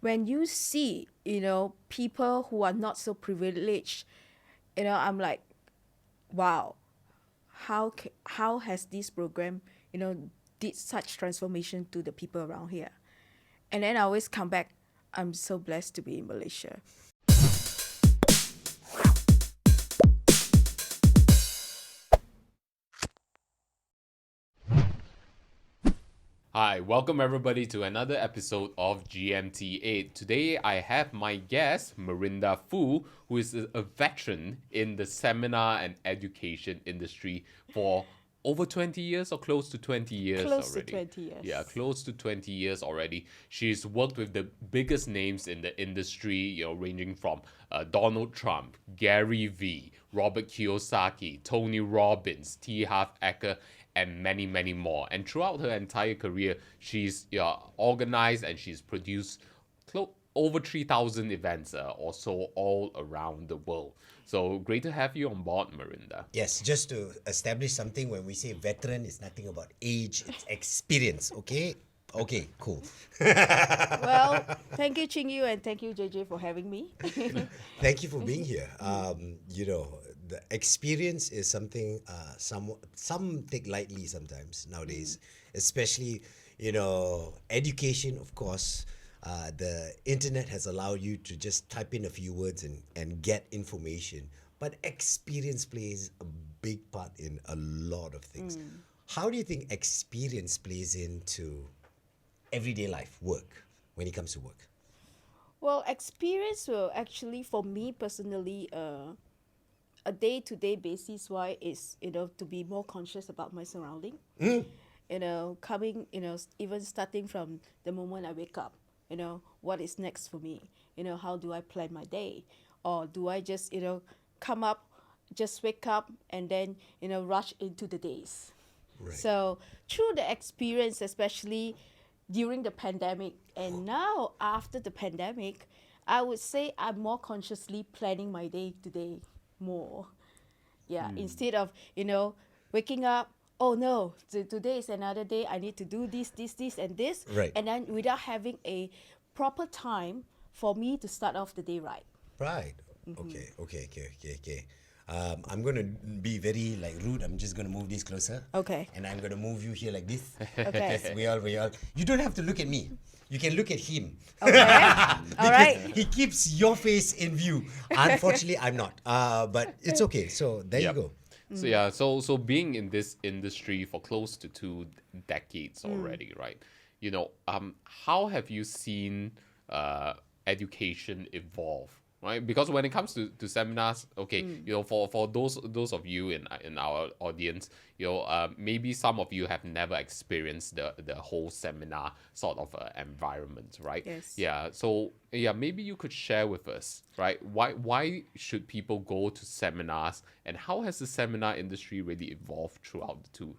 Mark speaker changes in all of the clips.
Speaker 1: when you see, people who are not so privileged, I'm like, wow, how has this program, did such transformation to the people around here? And then I always come back, I'm so blessed to be in Malaysia.
Speaker 2: Hi, welcome everybody to another episode of GMT8. Today I have my guest, Merinda Foo, who is a veteran in the seminar and education industry for over 20 years or close to 20 years
Speaker 1: Close
Speaker 2: already.
Speaker 1: to 20 years.
Speaker 2: Yeah, close to 20 years already. She's worked with the biggest names in the industry, ranging from Donald Trump, Gary Vee, Robert Kiyosaki, Tony Robbins, T. Harv Eker, and many, many more. And throughout her entire career, she's organized and she's produced over 3,000 events or so all around the world. So great to have you on board, Merinda.
Speaker 3: Yes, just to establish something, when we say veteran, it's nothing about age, it's experience, okay? Okay, cool.
Speaker 1: Well, thank you, Ching, and thank you, JJ, for having me.
Speaker 3: Thank you for being here. The experience is something some take lightly sometimes nowadays, especially, education, of course. The internet has allowed you to just type in a few words and get information. But experience plays a big part in a lot of things. How do you think experience plays into everyday life, work, when it comes to work?
Speaker 1: Well, experience will actually, for me personally, a day-to-day basis why is, to be more conscious about my surrounding. Coming, even starting from the moment I wake up, what is next for me? How do I plan my day? Or do I just, come up, just wake up and then, rush into the days?
Speaker 3: Right.
Speaker 1: So through the experience, especially during the pandemic and now after the pandemic, I would say I'm more consciously planning my day today more. Yeah, instead of, waking up, oh no, today is another day, I need to do this, and this.
Speaker 3: Right.
Speaker 1: And then without having a proper time for me to start off the day right.
Speaker 3: Right. Okay. I'm going to be very rude. I'm just going to move this closer.
Speaker 1: Okay.
Speaker 3: And I'm going to move you here like this.
Speaker 1: Okay.
Speaker 3: Yes, we all. You don't have to look at me. You can look at him.
Speaker 1: Okay. All right.
Speaker 3: He keeps your face in view. Unfortunately, I'm not. But it's okay. So there you go.
Speaker 2: So being in this industry for close to 2 decades already, right? How have you seen education evolve? Right, because when it comes to seminars, for those of you in our audience, maybe some of you have never experienced the whole seminar sort of environment, right?
Speaker 1: Yes.
Speaker 2: Yeah. So maybe you could share with us, right? Why should people go to seminars, and how has the seminar industry really evolved throughout the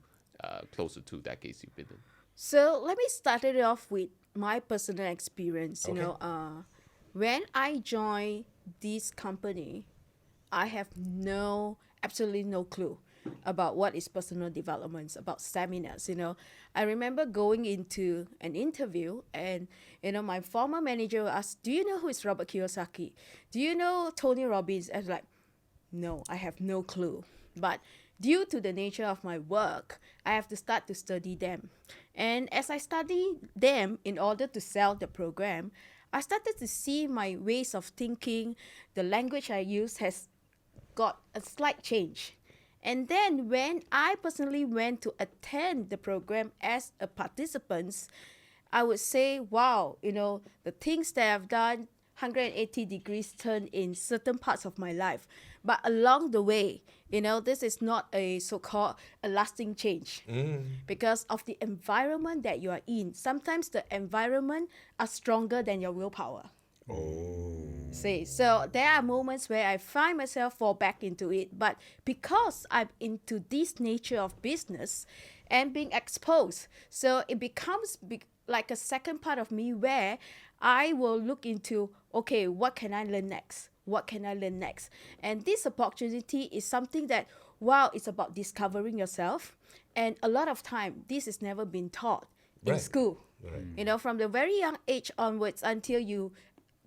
Speaker 2: close to 2 decades you've been in?
Speaker 1: So let me start it off with my personal experience.
Speaker 3: Okay.
Speaker 1: When I joined this company, I have absolutely no clue about what is personal development, about seminars. I remember going into an interview and, my former manager asked, do you know who is Robert Kiyosaki? Do you know Tony Robbins? I was like, no, I have no clue. But due to the nature of my work, I have to start to study them. And as I study them in order to sell the program, I started to see my ways of thinking, the language I use has got a slight change. And then when I personally went to attend the program as a participant, I would say, wow, the things that I've done, 180 degrees turn in certain parts of my life. But along the way, this is not a so-called a lasting change because of the environment that you are in. Sometimes the environment are stronger than your willpower. See, so there are moments where I find myself fall back into it, but because I'm into this nature of business and being exposed, so it becomes like a second part of me where I will look into, okay, what can I learn next? What can I learn next? And this opportunity is something that, wow, it's about discovering yourself. And a lot of time, this has never been taught in
Speaker 3: Right.
Speaker 1: school. You know, from the very young age onwards until you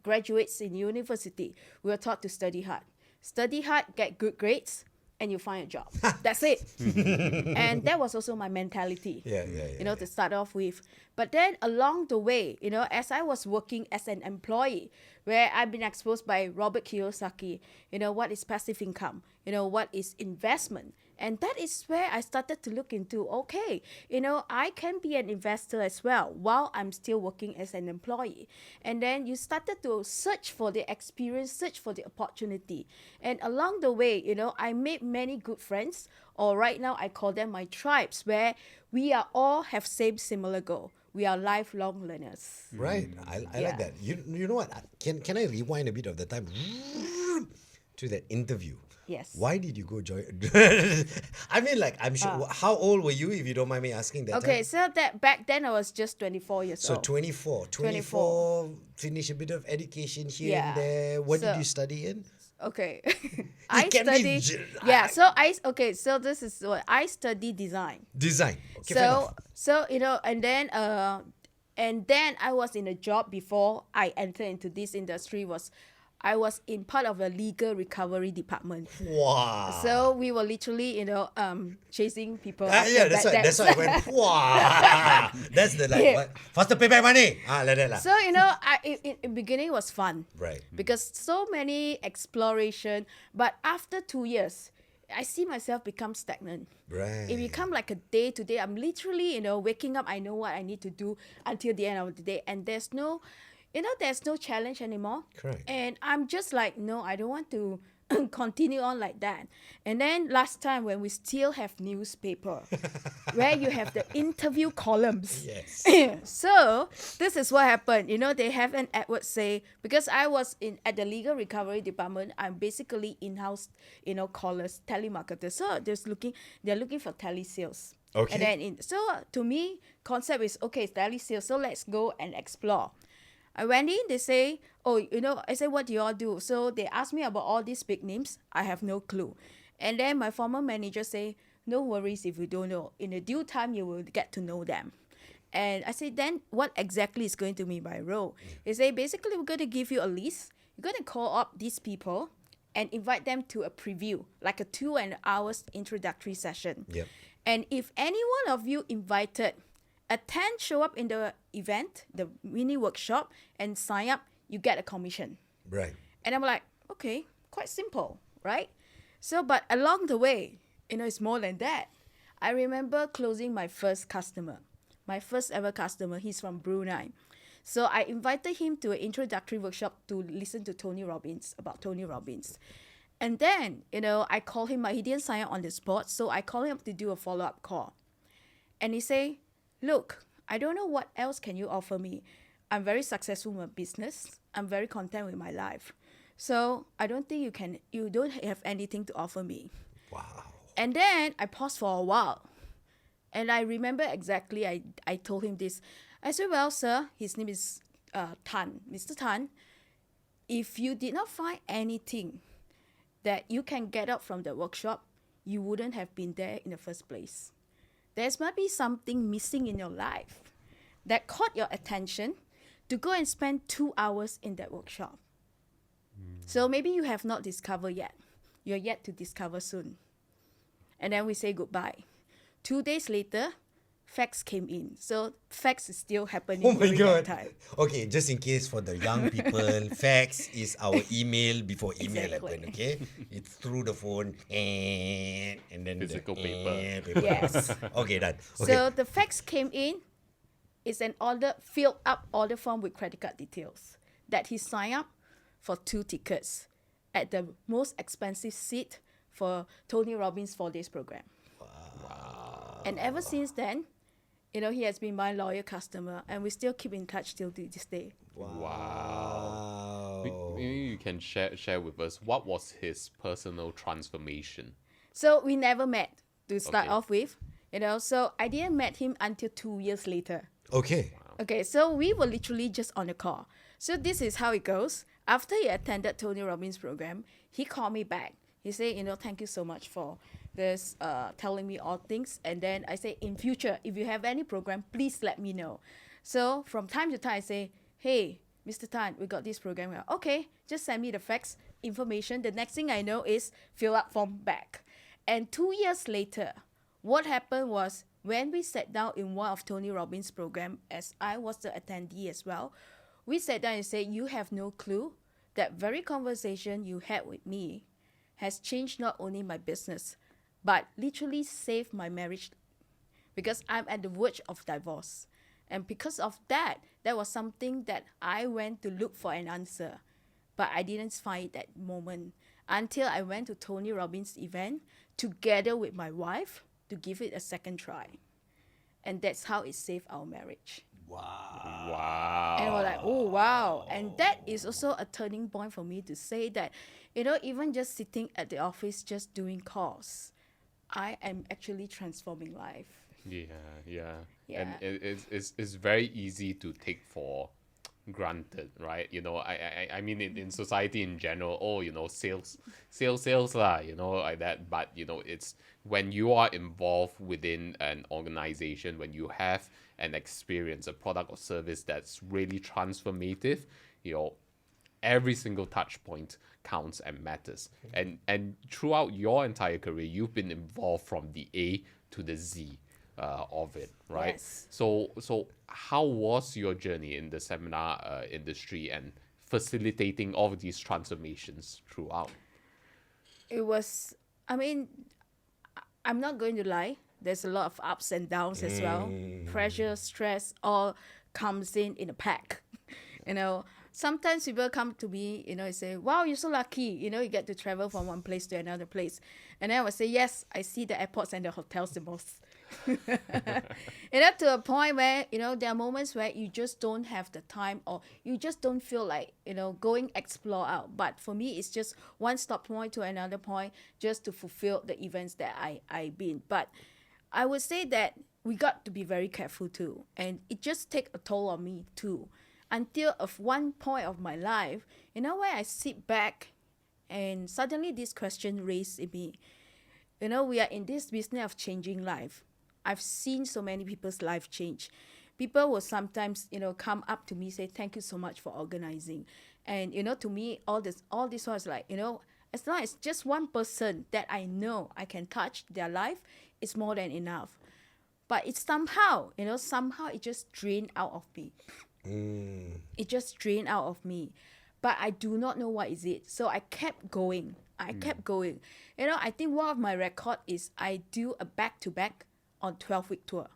Speaker 1: graduates in university, we were taught to study hard. Study hard, get good grades, and you find a job. That's it. And that was also my mentality. You know, to start off with. But then along the way, you know, as I was working as an employee, where I've been exposed by Robert Kiyosaki, you know, what is passive income? You know, what is investment? And that is where I started to look into, okay, you know, I can be an investor as well while I'm still working as an employee. And then you started to search for the experience, search for the opportunity. And along the way, you know, I made many good friends, or right now I call them my tribes, where we are all have same similar goal. We are lifelong learners.
Speaker 3: Right. I
Speaker 1: Yeah.
Speaker 3: like that. You know what? Can I rewind a bit of the time to that interview?
Speaker 1: Yes.
Speaker 3: Why did you go join? I mean, like, I'm sure. How old were you, if you don't mind me asking that
Speaker 1: Okay,
Speaker 3: time?
Speaker 1: so that back then I was just 24 years
Speaker 3: So
Speaker 1: old.
Speaker 3: 24, finish a bit of education here and
Speaker 1: Yeah.
Speaker 3: there. What did
Speaker 1: So-
Speaker 3: you study in?
Speaker 1: Okay. I
Speaker 3: can be
Speaker 1: study.
Speaker 3: j-
Speaker 1: Yeah, so this is what I study design.
Speaker 3: Design. Okay, fair enough.
Speaker 1: So you know, and then I was in a job before I entered into this industry. I was in part of a legal recovery department.
Speaker 3: Wow.
Speaker 1: So we were literally, you know, chasing people.
Speaker 3: Yeah,
Speaker 1: after
Speaker 3: that's
Speaker 1: bad
Speaker 3: why. That's
Speaker 1: debts.
Speaker 3: why I went. Wow. That's the like.
Speaker 1: Yeah.
Speaker 3: What? Faster pay back money. Like that lah.
Speaker 1: So you know, in the beginning it was fun.
Speaker 3: Right.
Speaker 1: Because so many exploration, but after 2 years, I see myself become stagnant.
Speaker 3: Right.
Speaker 1: It become like a day to day. I'm literally, you know, waking up. I know what I need to do until the end of the day, and there's no challenge anymore.
Speaker 3: Correct.
Speaker 1: And I'm just like, no, I don't want to continue on like that. And then last time when we still have newspaper, where you have the interview columns.
Speaker 3: Yes.
Speaker 1: So this is what happened. You know, they have an Edward say, because I was at the legal recovery department, I'm basically in-house, you know, callers, telemarketers. So they're looking for telesales.
Speaker 3: Okay.
Speaker 1: And then so to me, concept is okay, telesales. So let's go and explore. I went in, they say, oh, you know, I said, what do you all do? So they asked me about all these big names. I have no clue. And then my former manager say, no worries if you don't know. In a due time, you will get to know them. And I said, then what exactly is going to be my role? They say, basically, we're going to give you a list. You're going to call up these people and invite them to a preview, like a 2 hours introductory session.
Speaker 3: Yep.
Speaker 1: And if any one of you invited, attend, show up in the event, the mini workshop, and sign up, you get a commission.
Speaker 3: Right.
Speaker 1: And I'm like, okay, quite simple, right? So, but along the way, you know, it's more than that. I remember closing my first customer, my first ever customer. He's from Brunei. So I invited him to an introductory workshop to listen to Tony Robbins, about Tony Robbins. And then, you know, I called him, but he didn't sign up on the spot. So I called him up to do a follow-up call. And he say, look, I don't know what else can you offer me. I'm very successful in my business. I'm very content with my life. So I don't think you don't have anything to offer me.
Speaker 3: Wow.
Speaker 1: And then I paused for a while. And I remember exactly, I told him this. I said, well, sir, his name is Tan, Mr. Tan. If you did not find anything that you can get out from the workshop, you wouldn't have been there in the first place. There's might be something missing in your life that caught your attention to go and spend 2 hours in that workshop. So maybe you have not discovered yet. You're yet to discover soon. And then we say goodbye. 2 days later, fax came in. So fax is still happening
Speaker 3: Oh my
Speaker 1: during
Speaker 3: god.
Speaker 1: that time.
Speaker 3: Okay, just in case for the young people, fax is our email before email
Speaker 1: Exactly.
Speaker 3: happened, okay? It's through the phone and then
Speaker 2: Physical
Speaker 3: the,
Speaker 2: paper.
Speaker 1: Yes.
Speaker 3: Okay, done. Okay.
Speaker 1: So the fax came in. It's an filled up order form with credit card details that he signed up for 2 tickets at the most expensive seat for Tony Robbins 4 days program. Wow. And ever since then, you know, he has been my loyal customer, and we still keep in touch till this day.
Speaker 3: Wow.
Speaker 2: Maybe you can share with us what was his personal transformation.
Speaker 1: So we never met to start
Speaker 2: Okay.
Speaker 1: off with, you know. So I didn't met him until 2 years later.
Speaker 3: Okay.
Speaker 1: Okay, so we were literally just on a call. So this is how it goes. After he attended Tony Robbins' program, he called me back. He said, you know, thank you so much for this, telling me all things. And then I say, in future, if you have any program, please let me know. So from time to time, I say, hey, Mr. Tan, we got this program. Okay, just send me the facts, information. The next thing I know is fill up form back. And 2 years later, what happened was when we sat down in one of Tony Robbins' program, as I was the attendee as well, we sat down and said, you have no clue that very conversation you had with me has changed not only my business, but literally saved my marriage because I'm at the verge of divorce. And because of that, that was something that I went to look for an answer. But I didn't find that moment until I went to Tony Robbins' event together with my wife to give it a second try. And that's how it saved our marriage.
Speaker 2: Wow.
Speaker 1: And we're like, oh, wow. And that is also a turning point for me to say that, even just sitting at the office, just doing calls, I am actually transforming life.
Speaker 2: Yeah, yeah.
Speaker 1: Yeah.
Speaker 2: And it's very easy to take for granted, right? I mean in society in general, sales lah, like that. But it's when you are involved within an organization, when you have an experience, a product or service that's really transformative, every single touch point counts and matters. And throughout your entire career, you've been involved from the A to the Z of it, right?
Speaker 1: Yes.
Speaker 2: So how was your journey in the seminar industry and facilitating all of these transformations throughout?
Speaker 1: It was, I'm not going to lie, there's a lot of ups and downs as well. Pressure, stress, all comes in a pack. Sometimes people come to me, and say, wow, you're so lucky, you get to travel from one place to another place. And then I would say, yes, I see the airports and the hotels the most. Up to a point where, there are moments where you just don't have the time or you just don't feel like, going explore out. But for me, it's just one stop point to another point just to fulfill the events that I've been. But I would say that we got to be very careful too. And it just take a toll on me too. Until of one point of my life, where I sit back and suddenly this question raised in me. We are in this business of changing life. I've seen so many people's life change. People will sometimes, come up to me, say, thank you so much for organizing. And, to me, all this was like, as long as just one person that I know I can touch their life, it's more than enough. But it's somehow it just drained out of me. It just drained out of me. But I do not know what is it. So I kept going. I think one of my record is I do a back-to-back on 12-week tour.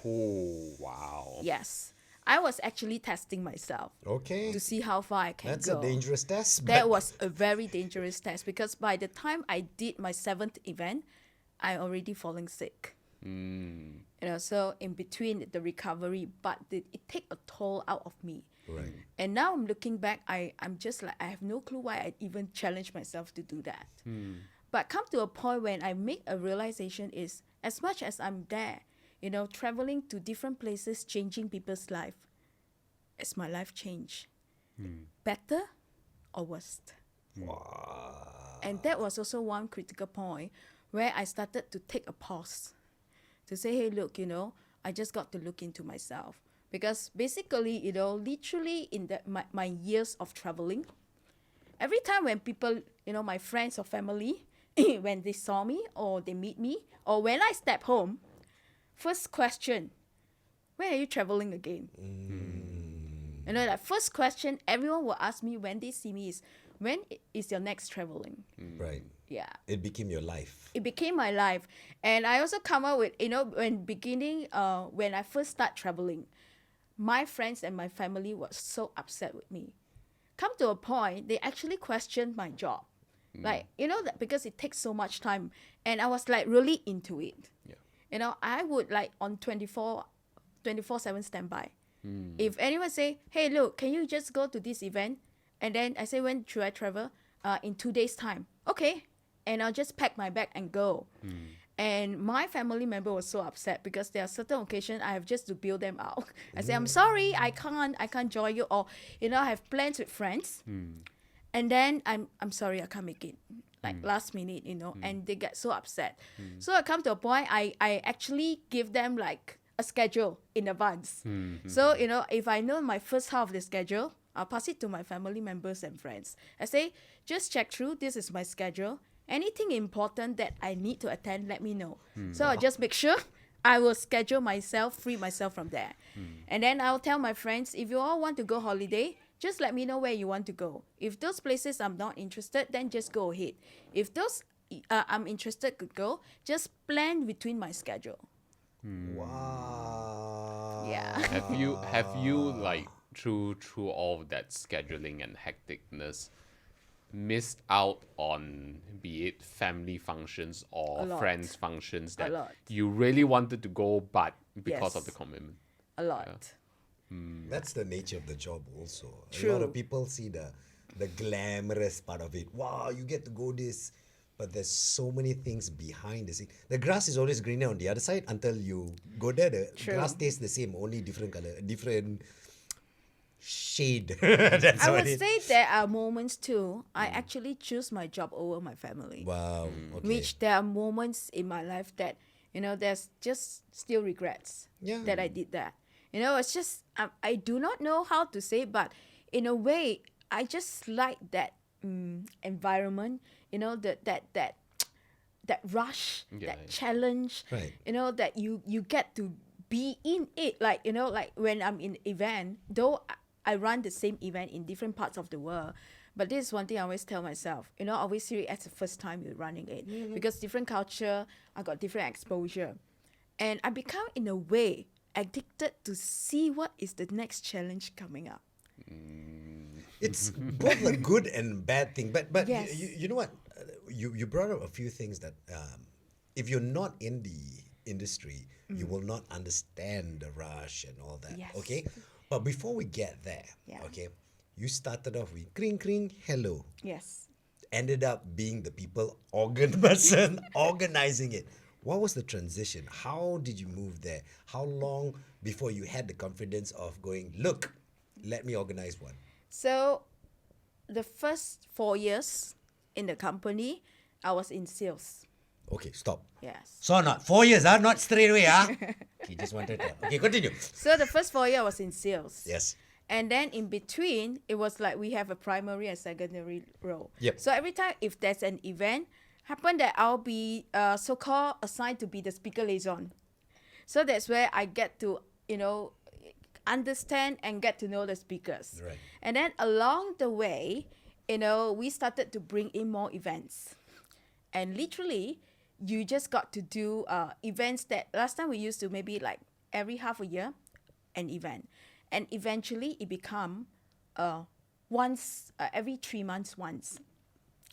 Speaker 2: Oh, wow.
Speaker 1: Yes. I was actually testing myself
Speaker 3: Okay.
Speaker 1: to see how far I can
Speaker 3: That's
Speaker 1: go.
Speaker 3: a dangerous test.
Speaker 1: That
Speaker 3: but-
Speaker 1: was a very dangerous test because by the time I did my 7th event, I already falling sick. So in between the recovery, but it take a toll out of me.
Speaker 3: Right.
Speaker 1: And now I'm looking back, I'm just like, I have no clue why I even challenged myself to do that. But come to a point when I make a realization is, as much as I'm there, traveling to different places, changing people's life, has my life changed? Better or worse? And that was also one critical point where I started to take a pause to say, hey, look, I just got to look into myself. Because basically, literally in my years of traveling, every time when people, my friends or family, when they saw me or they meet me, or when I step home, first question, when are you traveling again? That first question everyone will ask me when they see me is, when is your next traveling?
Speaker 3: Right.
Speaker 1: Yeah.
Speaker 3: It became your life.
Speaker 1: It became my life. And I also come up with, when I first start traveling, my friends and my family were so upset with me. Come to a point, they actually questioned my job. Like, that because it takes so much time. And I was like really into it.
Speaker 2: Yeah.
Speaker 1: I would like on 24/7 standby. If anyone say, hey, look, can you just go to this event? And then I say, when should I travel? In 2 days' time. Okay. And I'll just pack my bag and go. And my family member was so upset because there are certain occasions I have just to bail them out. I say, I'm sorry, I can't join you. Or, I have plans with friends. And then I'm sorry, I can't make it. Like last minute, and they get so upset. So I come to a point, I actually give them like a schedule in advance. So, if I know my first half of the schedule, I'll pass it to my family members and friends. I say, just check through, this is my schedule. Anything important that I need to attend, let me know. So I'll just make sure I will schedule myself, free myself from there. And then I'll tell my friends, if you all want to go holiday, just let me know where you want to go. If those places I'm not interested, then just go ahead. If those I'm interested to go, just plan between my schedule.
Speaker 3: Wow.
Speaker 1: Yeah.
Speaker 2: Have you like through all of that scheduling and hecticness missed out on, be it family functions
Speaker 1: A
Speaker 2: or
Speaker 1: lot.
Speaker 2: friends functions that
Speaker 1: lot.
Speaker 2: you really wanted to go but because of the
Speaker 1: Yes.
Speaker 2: commitment?
Speaker 1: A lot.
Speaker 3: That's the nature of the job also. A lot
Speaker 1: True.
Speaker 3: of people see the glamorous part of it. Wow, you get to go this. But there's so many things behind the scene. The grass is always greener on the other side until you go there. The
Speaker 1: True.
Speaker 3: grass tastes the same, only different color, different shade. That's
Speaker 1: I
Speaker 3: what
Speaker 1: would
Speaker 3: it.
Speaker 1: say there are moments too. I actually choose my job over my family.
Speaker 3: Wow. Okay.
Speaker 1: Which there are moments in my life that, there's just still regrets
Speaker 3: Yeah.
Speaker 1: that I did that. It's just, I do not know how to say, but in a way, I just like that environment, that rush,
Speaker 2: Yeah,
Speaker 1: that
Speaker 2: yeah.
Speaker 1: challenge,
Speaker 3: Right.
Speaker 1: that you get to be in it. Like, like when I'm in event, though I run the same event in different parts of the world, but this is one thing I always tell myself, always see it as the first time you're running it. Because different culture, I got different exposure. And I become, in a way, addicted to see what is the next challenge coming up.
Speaker 3: It's both a good and bad thing. But
Speaker 1: Yes.
Speaker 3: you know what? You brought up a few things that if you're not in the industry, you will not understand the rush and all that.
Speaker 1: Yes.
Speaker 3: Okay? But before we get there,
Speaker 1: Yeah.
Speaker 3: okay, you started off with kring kring hello.
Speaker 1: Yes.
Speaker 3: Ended up being the people organizing it. What was the transition? How did you move there? How long before you had the confidence of going, look, let me organize one?
Speaker 1: So, the first 4 years in the company, I was in sales.
Speaker 3: Okay, stop.
Speaker 1: Yes.
Speaker 3: So not 4 years, not straight away, Okay, just wanted to. Okay, continue.
Speaker 1: So the first 4 years I was in sales.
Speaker 3: Yes.
Speaker 1: And then in between, it was like we have a primary and secondary role.
Speaker 3: Yep.
Speaker 1: So every time if there's an event, happen that I'll be so-called assigned to be the speaker liaison. So that's where I get to, understand and get to know the speakers.
Speaker 3: Right.
Speaker 1: And then along the way, we started to bring in more events. And literally, you just got to do events that last time we used to maybe like every half a year, an event. And eventually it become once, every 3 months once.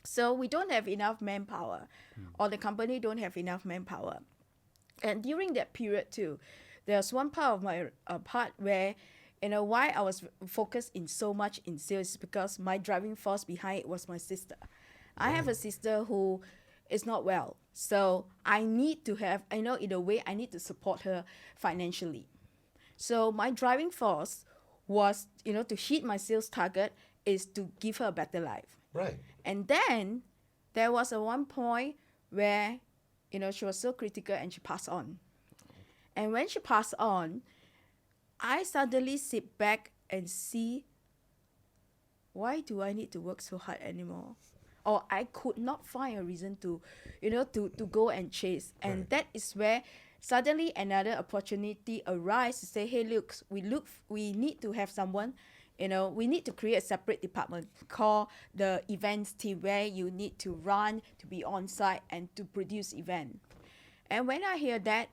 Speaker 1: So we don't have enough manpower, or the company don't have enough manpower. And during that period too, there's one part of my part where, why I was focused in so much in sales is because my driving force behind it was my sister. I have a sister who is not well. So I need to have, in a way, I need to support her financially. So my driving force was, to hit my sales target is to give her a better life.
Speaker 3: Right.
Speaker 1: And then there was one point where, she was so critical and she passed on. And when she passed on, I suddenly sit back and see, why do I need to work so hard anymore? Or I could not find a reason to, to go and chase. And
Speaker 3: Right.
Speaker 1: that is where suddenly another opportunity arises to say, hey, look, we need to have someone, we need to create a separate department called the events team, where you need to run, to be on site, and to produce event. And when I hear that,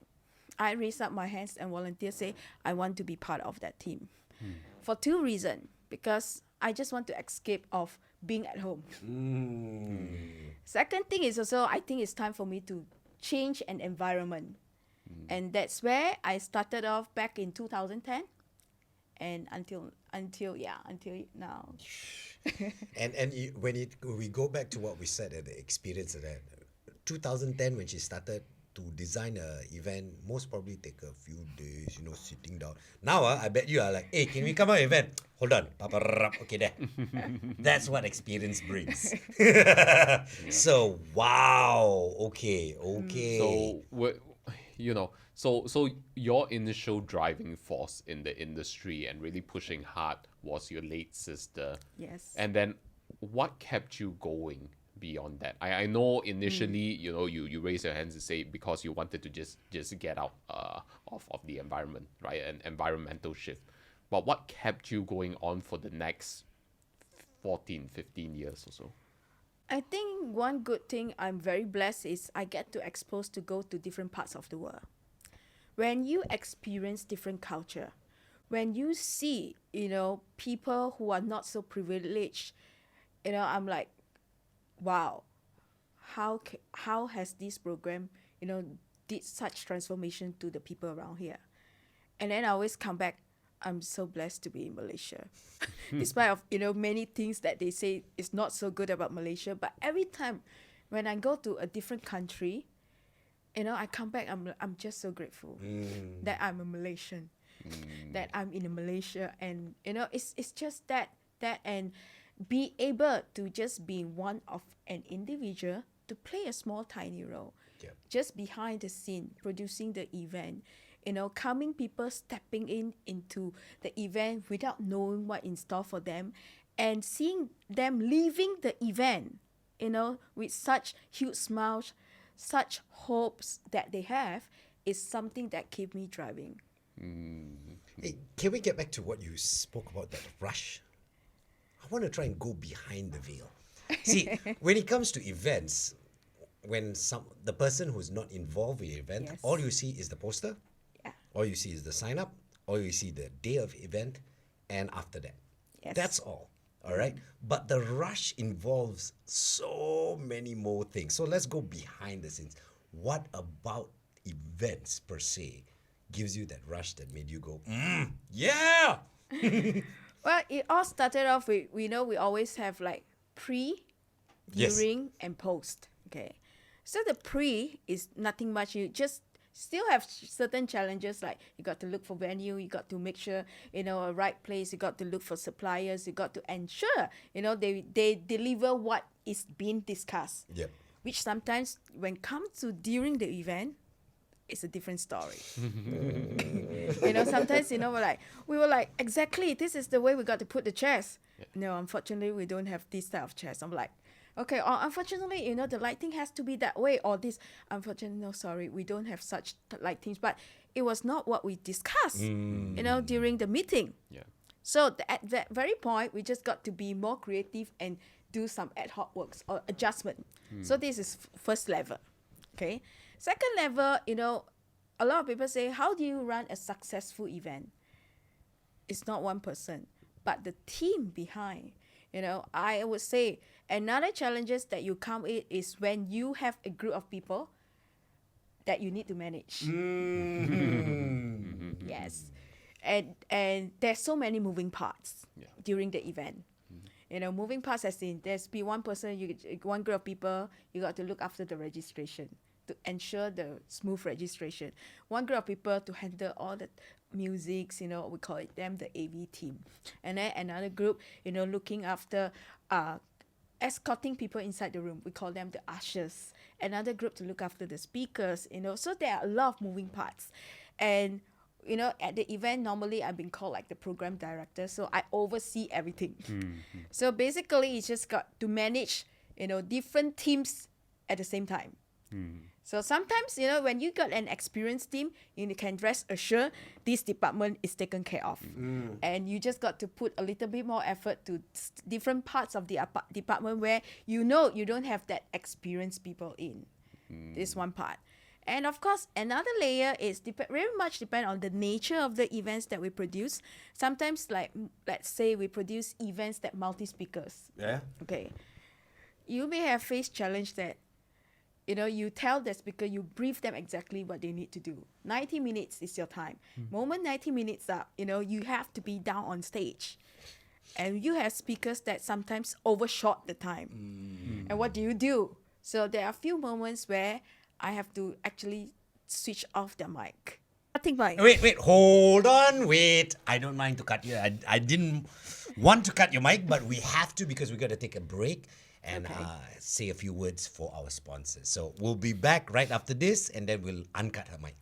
Speaker 1: I raise up my hands and volunteer, say, I want to be part of that team. For two reasons. Because I just want to escape of being at home. Second thing is also, I think it's time for me to change an environment. And that's where I started off back in 2010. And until now.
Speaker 3: And we go back to what we said at the experience of that 2010 when she started to design a event, most probably take a few days, sitting down. Now I bet you are like, hey, can we come out event? Hold on. Okay, there. That's what experience brings. So wow. Okay.
Speaker 2: So so your initial driving force in the industry and really pushing hard was your late sister.
Speaker 1: Yes.
Speaker 2: And then what kept you going beyond that? I know initially, you raised your hands to say because you wanted to just get out of the environment, right? An environmental shift. But what kept you going on for the next 14, 15 years or so?
Speaker 1: I think one good thing I'm very blessed is I get to expose to go to different parts of the world. When you experience different culture, when you see, people who are not so privileged, I'm like, wow, how has this program, did such transformation to the people around here? And then I always come back, I'm so blessed to be in Malaysia. Despite of, many things that they say is not so good about Malaysia, but every time when I go to a different country, I come back, I'm just so grateful that I'm a Malaysian, that I'm in Malaysia, and it's just that and be able to just be one of an individual to play a small tiny role, just behind the scene, producing the event. Coming people stepping into the event without knowing what in store for them, and seeing them leaving the event, with such huge smiles, such hopes that they have, is something that keep me driving.
Speaker 3: Hey, can we get back to what you spoke about, that rush? I want to try and go behind the veil. See, when it comes to events, when the person who's not involved in the event,
Speaker 1: Yes.
Speaker 3: all you see is the poster,
Speaker 1: Yeah.
Speaker 3: all you see is the sign up, all you see the day of event, and after that.
Speaker 1: Yes.
Speaker 3: That's all. All right. But the rush involves so many more things. So let's go behind the scenes. What about events per se gives you that rush that made you go, yeah?
Speaker 1: Well, it all started off with, we always have like pre,
Speaker 3: Yes.
Speaker 1: during, and post. Okay. So the pre is nothing much. You just still have certain challenges, like you got to look for venue, you got to make sure, a right place, you got to look for suppliers, you got to ensure, they deliver what is being discussed.
Speaker 3: Yep.
Speaker 1: Which sometimes when comes to during the event, it's a different story. Sometimes, we were like, exactly, this is the way we got to put the chairs. No, unfortunately, we don't have this type of chairs. I'm like, okay, or unfortunately, the lighting has to be that way, or this. Unfortunately, no, sorry, we don't have such lightings. But it was not what we discussed, during the meeting.
Speaker 2: Yeah.
Speaker 1: So at that very point, we just got to be more creative and do some ad hoc works or adjustment. So this is first level. Okay. Second level, a lot of people say, how do you run a successful event? It's not one person, but the team behind. I would say another challenges that you come in is when you have a group of people that you need to manage. Yes. And there's so many moving parts during the event. Moving parts as in there's be one person, one group of people, you got to look after the registration to ensure the smooth registration. One group of people to handle all the musics, we call it them the AV team. And then another group, looking after escorting people inside the room. We call them the ushers. Another group to look after the speakers, so there are a lot of moving parts. And at the event, normally I've been called like the program director, so I oversee everything. So basically, it's just got to manage, different teams at the same time. So sometimes, when you got an experienced team, you can rest assured this department is taken care of. And you just got to put a little bit more effort to different parts of the department where you don't have that experienced people in. This one part. And of course, another layer is very much depend on the nature of the events that we produce. Sometimes, like, let's say we produce events that multi-speakers.
Speaker 3: Yeah.
Speaker 1: Okay. You may have faced challenge that, you tell the speaker, you brief them exactly what they need to do. 90 minutes is your time. Moment 90 minutes up, you have to be down on stage. And you have speakers that sometimes overshot the time. And what do? So there are a few moments where I have to actually switch off the mic. Cutting mic.
Speaker 3: Wait, hold on, wait. I don't mind to cut you. I didn't want to cut your mic, but we have to because we got to take a break and say a few words for our sponsors. So we'll be back right after this and then we'll uncut her mic.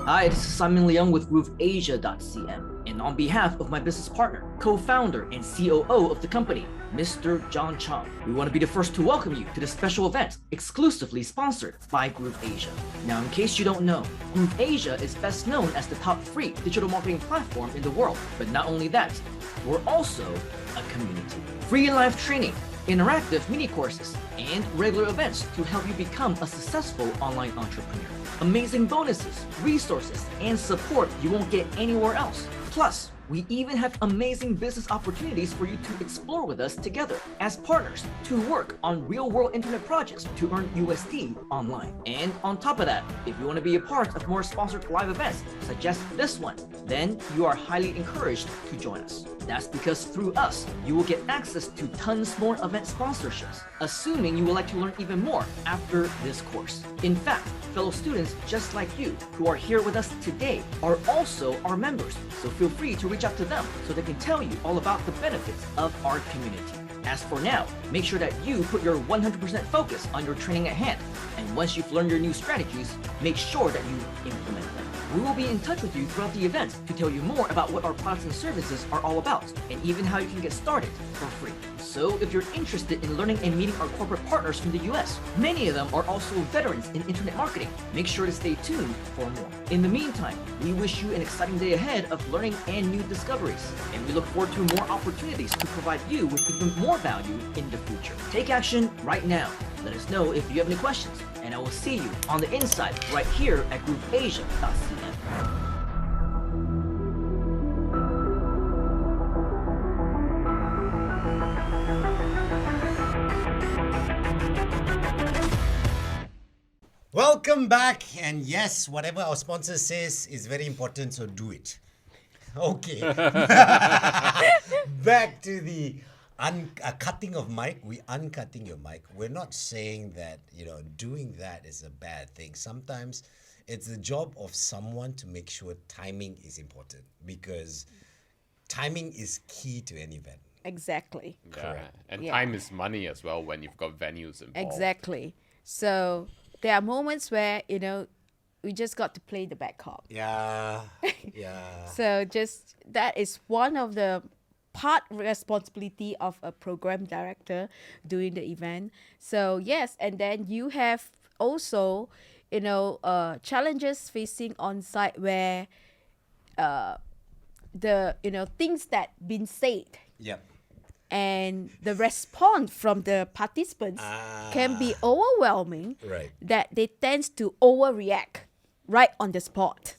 Speaker 4: Hi, this is Simon Leung with RoofAsia.cm, and on behalf of my business partner, co-founder, and COO of the company, Mr. John Chong, we want to be the first to welcome you to this special event exclusively sponsored by Groove Asia. Now, in case you don't know, Groove Asia is best known as the top free digital marketing platform in the world. But not only that, we're also a community. Free live training, interactive mini courses, and regular events to help you become a successful online entrepreneur. Amazing bonuses, resources, and support you won't get anywhere else. Plus, we even have amazing business opportunities for you to explore with us together as partners to work on real-world internet projects to earn USD online. And on top of that, if you want to be a part of more sponsored live events, such as this one, then you are highly encouraged to join us. That's because through us, you will get access to tons more event sponsorships, assuming you would like to learn even more after this course. In fact, fellow students just like you who are here with us today are also our members, so feel free to reach out to them so they can tell you all about the benefits of our community. As for now, make sure that you put your 100% focus on your training at hand, and once you've learned your new strategies, make sure that you implement them. We will be in touch with you throughout the event to tell you more about what our products and services are all about, and even how you can get started for free. So if you're interested in learning and meeting our corporate partners from the US, many of them are also veterans in internet marketing. Make sure to stay tuned for more. In the meantime, we wish you an exciting day ahead of learning and new discoveries, and we look forward to more opportunities to provide you with even more value in the future. Take action right now. Let us know if you have any questions, and I will see you on the inside right here at GroupAsia.cm.
Speaker 3: Welcome back, and yes, whatever our sponsor says is very important, so do it. Okay. Back to the cutting of mic. We uncutting your mic. We're not saying that, doing that is a bad thing. Sometimes it's the job of someone to make sure timing is important, because timing is key to any event.
Speaker 1: Exactly.
Speaker 2: Yeah. And
Speaker 1: Yeah.
Speaker 2: time is money as well when you've got venues involved.
Speaker 1: Exactly. So there are moments where, we just got to play the back cop.
Speaker 3: Yeah. Yeah.
Speaker 1: So just that is one of the part responsibility of a program director doing the event. So yes, and then you have also, challenges facing on site where the things that been said
Speaker 3: Yep.
Speaker 1: and the response from the participants can be overwhelming,
Speaker 3: Right.
Speaker 1: that they tend to overreact right on the spot.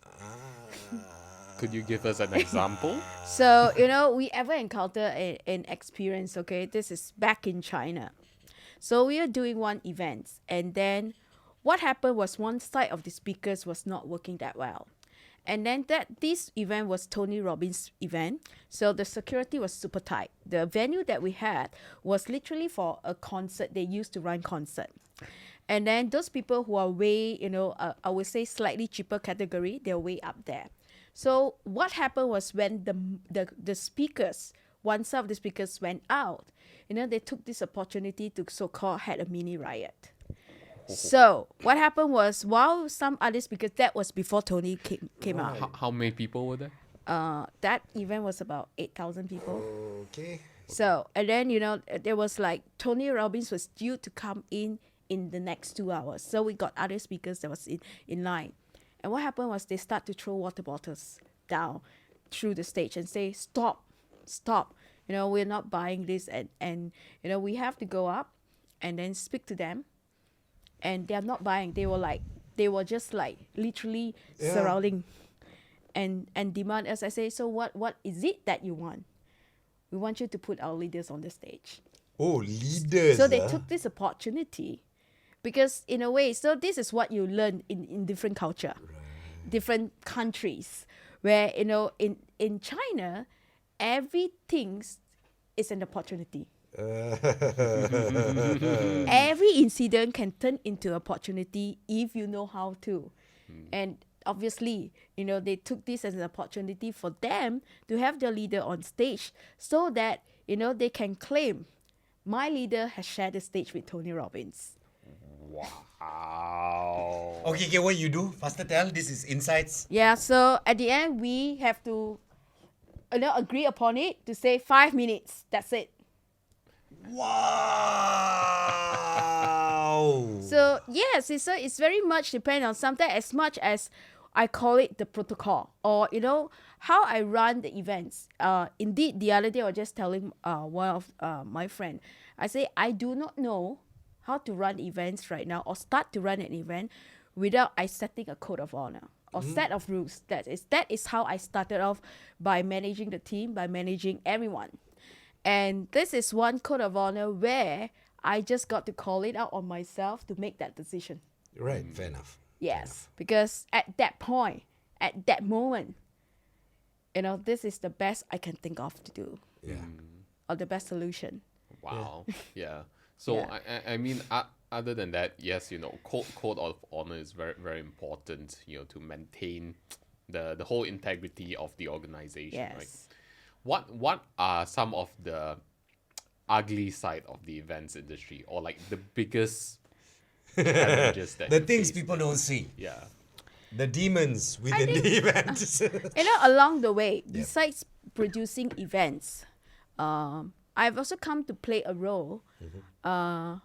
Speaker 2: Could you give us an example?
Speaker 1: So, we ever encounter an experience, okay? This is back in China. So we are doing one event, and then what happened was one side of the speakers was not working that well. And then this event was Tony Robbins' event. So the security was super tight. The venue that we had was literally for a concert. They used to run concert. And then those people who are way, I would say slightly cheaper category, they're way up there. So what happened was when the speakers, one side of the speakers went out, they took this opportunity to so-called had a mini riot. So what happened was, while some other speakers, that was before Tony came out.
Speaker 2: How many people were there?
Speaker 1: That event was about 8,000 people.
Speaker 3: Okay.
Speaker 1: So, and then, there was like Tony Robbins was due to come in the next 2 hours. So we got other speakers that was in line. And what happened was they start to throw water bottles down through the stage and say, stop. We're not buying this. And we have to go up and then speak to them. And they're not buying. They were just like literally surrounding and demand, as I say, so what is it that you want? We want you to put our leaders on the stage.
Speaker 3: Oh, leaders.
Speaker 1: So they took this opportunity, because in a way, so this is what you learn in different culture, different countries, where, in China, everything is an opportunity. Every incident can turn into opportunity if you know how to. And obviously, they took this as an opportunity for them to have their leader on stage, so that, they can claim, my leader has shared the stage with Tony Robbins.
Speaker 2: Wow.
Speaker 3: Okay, what you do? Faster tell. This is insights.
Speaker 1: Yeah, so at the end, we have to agree upon it to say 5 minutes. That's it.
Speaker 3: Wow.
Speaker 1: So yes, it's very much depend on something as much as I call it the protocol or how I run the events. Indeed, the other day I was just telling one of my friend, I say I do not know how to run events right now or start to run an event without I setting a code of honor or set of rules. That is how I started off by managing the team, by managing everyone. And this is one code of honor where I just got to call it out on myself to make that decision.
Speaker 3: Right, fair enough.
Speaker 1: Yes, because at that point, at that moment, this is the best I can think of to do,
Speaker 3: Yeah.
Speaker 1: or the best solution.
Speaker 2: Wow. Yeah. So
Speaker 1: Yeah.
Speaker 2: I mean, other than that, yes, code of honor is very very important. To maintain the whole integrity of the organization.
Speaker 1: Yes.
Speaker 2: Right. What are some of the ugly side of the events industry, or like the biggest challenges that
Speaker 3: The
Speaker 2: you
Speaker 3: things
Speaker 2: face
Speaker 3: people
Speaker 2: there?
Speaker 3: don't see.
Speaker 2: Yeah.
Speaker 3: The demons within the events.
Speaker 1: Along the way, besides producing events, I've also come to play a role to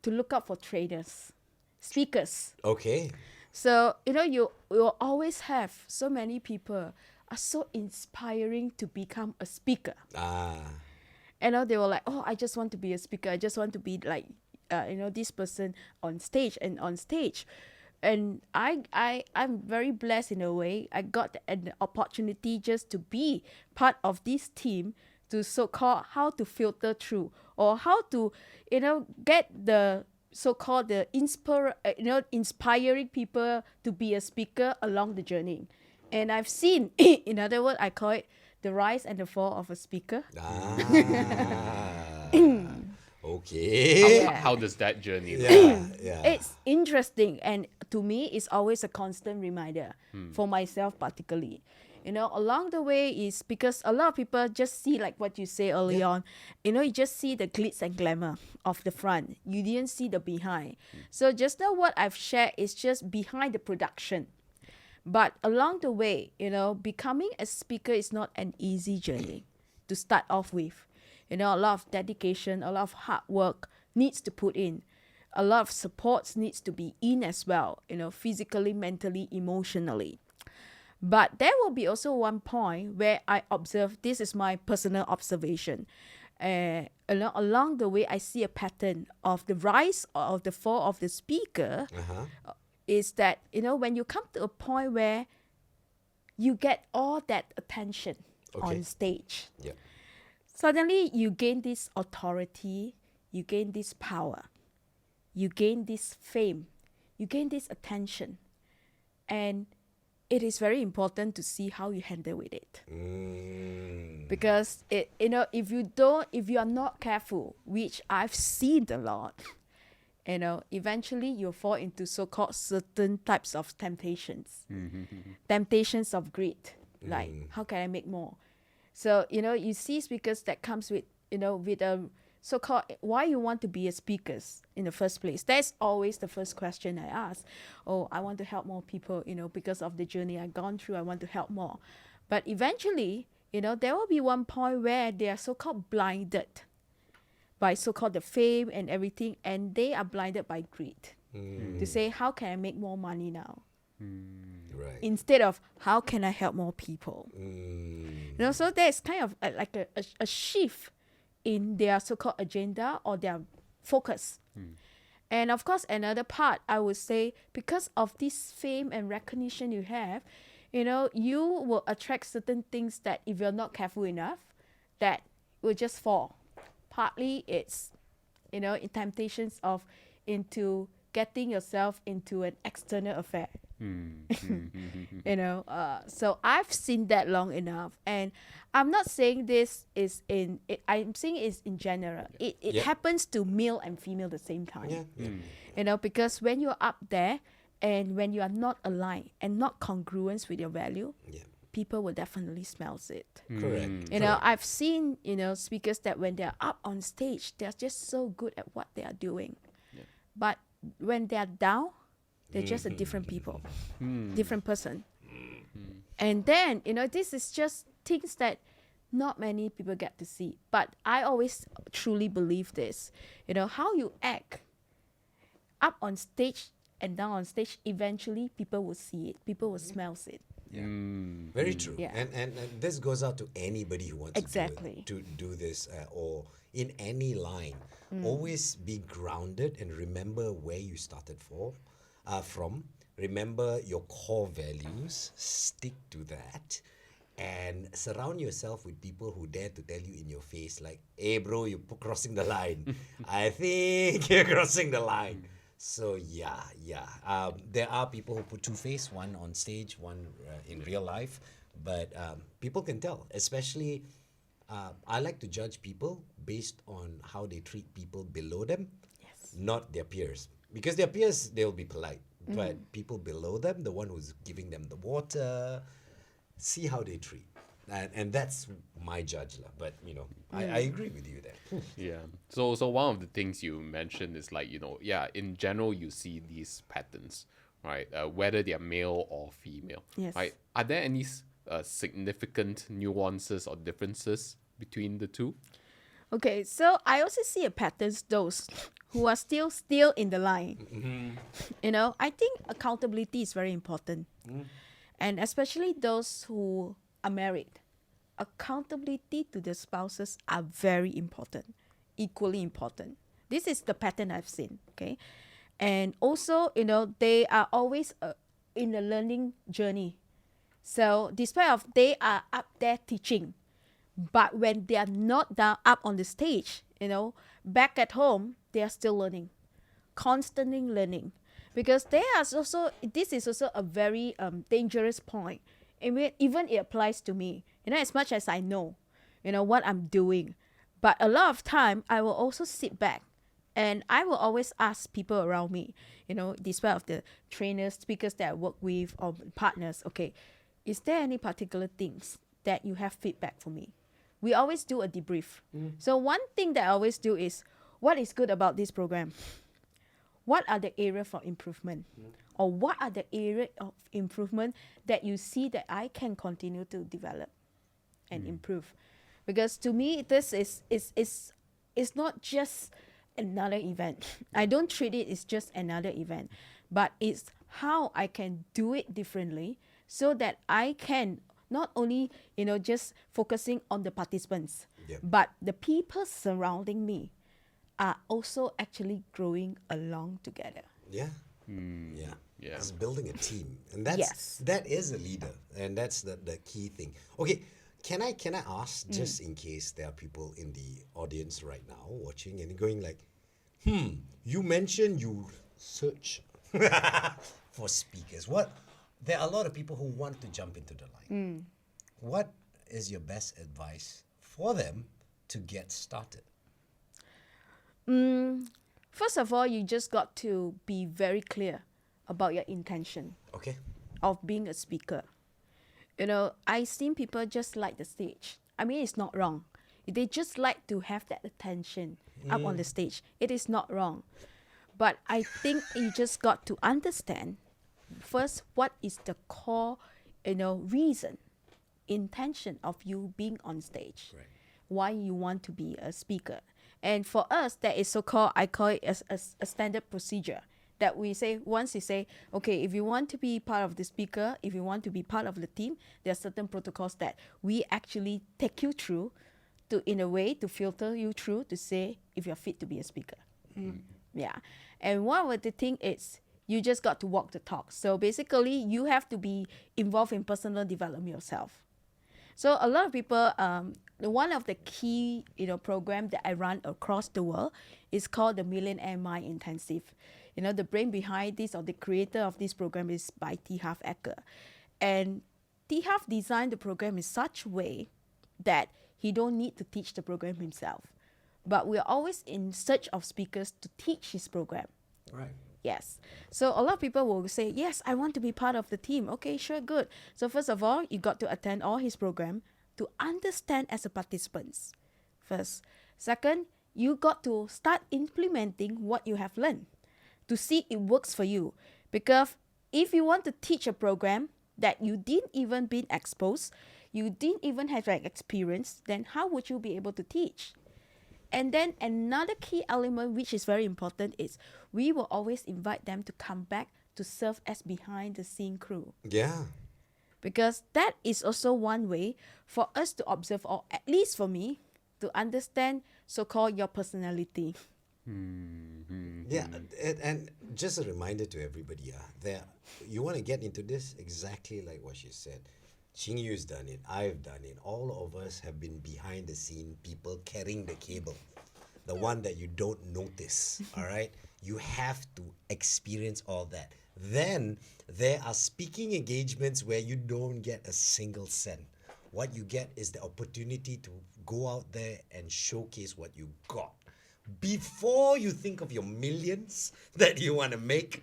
Speaker 1: look out for trainers, speakers.
Speaker 3: Okay.
Speaker 1: So, you will always have so many people are so inspiring to become a speaker. They were like, oh, I just want to be a speaker. I just want to be like, this person on stage and on stage. And I'm very blessed in a way. I got an opportunity just to be part of this team to so-called how to filter through or how to, get the so-called the inspiring people to be a speaker along the journey. And I've seen, in other words, I call it the rise and the fall of a speaker.
Speaker 3: Okay.
Speaker 2: How does that journey look?
Speaker 3: Yeah.
Speaker 1: It's interesting, and to me, it's always a constant reminder for myself, particularly. Along the way is because a lot of people just see like what you say early on. You just see the glitz and glamour of the front. You didn't see the behind. So just now what I've shared is just behind the production. But along the way, becoming a speaker is not an easy journey to start off with. A lot of dedication, a lot of hard work needs to put in. A lot of supports needs to be in as well, physically, mentally, emotionally. But there will be also one point where I observe, this is my personal observation. Along the way, I see a pattern of the rise or the fall of the speaker. Is that, when you come to a point where you get all that attention on stage, suddenly you gain this authority, you gain this power, you gain this fame, you gain this attention. And it is very important to see how you handle with it. Because if you are not careful, which I've seen a lot, eventually you'll fall into so-called certain types of temptations. Temptations of greed. Like, how can I make more? So, you see speakers that comes with a so-called, why you want to be a speaker in the first place? That's always the first question I ask. Oh, I want to help more people, because of the journey I've gone through, I want to help more. But eventually, there will be one point where they are so-called blinded by so-called the fame and everything, and they are blinded by greed. To say, how can I make more money now?
Speaker 3: Right.
Speaker 1: Instead of, how can I help more people? So there's kind of like a shift in their so-called agenda or their focus. And of course, another part, I would say, because of this fame and recognition you have, you will attract certain things that if you're not careful enough, that will just fall. Partly it's, in temptations of into getting yourself into an external affair. So I've seen that long enough, and I'm not saying this is I'm saying it's in general. It happens to male and female the same time. Because when you're up there and when you are not aligned and not congruent with your value, people will definitely smells it.
Speaker 3: Correct.
Speaker 1: I've seen speakers that when they're up on stage, they're just so good at what they are doing, but when they're down, they're just a different people, different person. And then, this is just things that not many people get to see. But I always truly believe this. How you act up on stage and down on stage, eventually people will see it. People will smell it.
Speaker 3: Yeah. Very true.
Speaker 1: Yeah.
Speaker 3: And this goes out to anybody who wants
Speaker 1: Exactly.
Speaker 3: to do this or in any line. Always be grounded and remember where you started from. Remember your core values. Stick to that. And surround yourself with people who dare to tell you in your face like, hey bro, you're crossing the line. I think you're crossing the line. So yeah. There are people who put two-face, one on stage, one in real life. But people can tell, especially I like to judge people based on how they treat people below them, not their peers. Because their peers, they'll be polite. But people below them, the one who's giving them the water, see how they treat. And that's my judge. But, I agree with you there.
Speaker 2: Yeah. So one of the things you mentioned is like, in general, you see these patterns, right? Whether they are male or female.
Speaker 1: Yes.
Speaker 2: Right? Are there any significant nuances or differences between the two?
Speaker 1: Okay, so I also see a patterns those who are still in the line. I think accountability is very important. And especially those who are married. Accountability to the spouses are very important, equally important. This is the pattern I've seen, okay? And also, they are always in a learning journey. So despite of they are up there teaching, but when they are not down up on the stage, back at home, they are still learning, constantly learning. Because this is also a very dangerous point. Even it applies to me, as much as I know, what I'm doing. But a lot of time, I will also sit back and I will always ask people around me, despite of the trainers, speakers that I work with or partners, okay, is there any particular things that you have feedback for me? We always do a debrief. So one thing that I always do is, what is good about this program? What are the areas for improvement? Or what are the areas of improvement that you see that I can continue to develop and improve? Because to me, this is not just another event. I don't treat it as just another event, but it's how I can do it differently so that I can not only, just focusing on the participants, but the people surrounding me are also actually growing along together.
Speaker 3: Yeah.
Speaker 2: Yeah.
Speaker 3: It's building a team. And that is a leader. And that's the key thing. Okay, can I ask, just in case there are people in the audience right now watching and going like, you mentioned you search for speakers. There are a lot of people who want to jump into the line. What is your best advice for them to get started?
Speaker 1: First of all, you just got to be very clear about your intention of being a speaker. I seen people just like the stage. I mean, it's not wrong. They just like to have that attention up on the stage. It is not wrong. But I think you just got to understand first what is the core, reason, intention of you being on stage.
Speaker 3: Right.
Speaker 1: Why you want to be a speaker. And for us, that is so-called, I call it as a standard procedure that we say, once you say, okay, if you want to be part of the speaker, if you want to be part of the team, there are certain protocols that we actually take you through in a way to filter you through to say if you're fit to be a speaker. Yeah. And one of the thing is you just got to walk the talk. So basically you have to be involved in personal development yourself. So a lot of people, one of the key, program that I run across the world is called the Millionaire Mind Intensive. The brain behind this or the creator of this program is by T. Harv Eker. And T. Harv designed the program in such a way that he don't need to teach the program himself. But we're always in search of speakers to teach his program.
Speaker 3: Right.
Speaker 1: Yes. So a lot of people will say, yes, I want to be part of the team. Okay, sure, good. So first of all, you got to attend all his program to understand as a participant first. Second, you got to start implementing what you have learned. to see it works for you. Because if you want to teach a program that you didn't even been exposed, you didn't even have that experience, then how would you be able to teach? And then another key element which is very important is we will always invite them to come back to serve as behind the scene crew.
Speaker 3: Yeah.
Speaker 1: Because that is also one way for us to observe, or at least for me, to understand so-called your personality.
Speaker 3: Yeah, and just a reminder to everybody, you want to get into this exactly like what she said. Ching Yu's done it, I've done it. All of us have been behind the scene people carrying the cable, the one that you don't notice. All right, you have to experience all that. Then there are speaking engagements where you don't get a single cent. What you get is the opportunity to go out there and showcase what you got. Before you think of your millions that you want to make